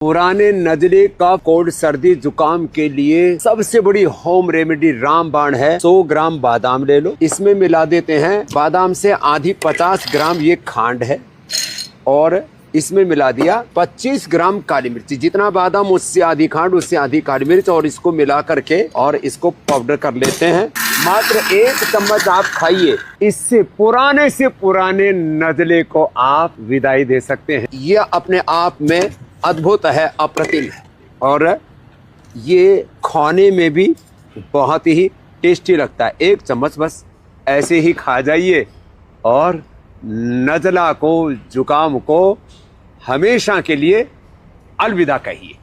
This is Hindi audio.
पुराने नजले का कोल्ड सर्दी जुकाम के लिए सबसे बड़ी होम रेमेडी रामबाण है। 100 ग्राम बादाम ले लो, इसमें मिला देते हैं बादाम से आधी 50 ग्राम ये खांड है और इसमें मिला दिया 25 ग्राम काली मिर्ची। जितना बादाम उससे आधी खांड उससे आधी काली मिर्च और इसको मिला करके और इसको पाउडर कर लेते हैं। मात्र 1 चम्मच आप खाइए, इससे पुराने नजले को आप विदाई दे सकते हैं। यह अपने आप में अद्भुत है, अप्रतिम है और ये खाने में भी बहुत ही टेस्टी लगता है। 1 चम्मच बस ऐसे ही खा जाइए और नज़ला को जुकाम को हमेशा के लिए अलविदा कहिए।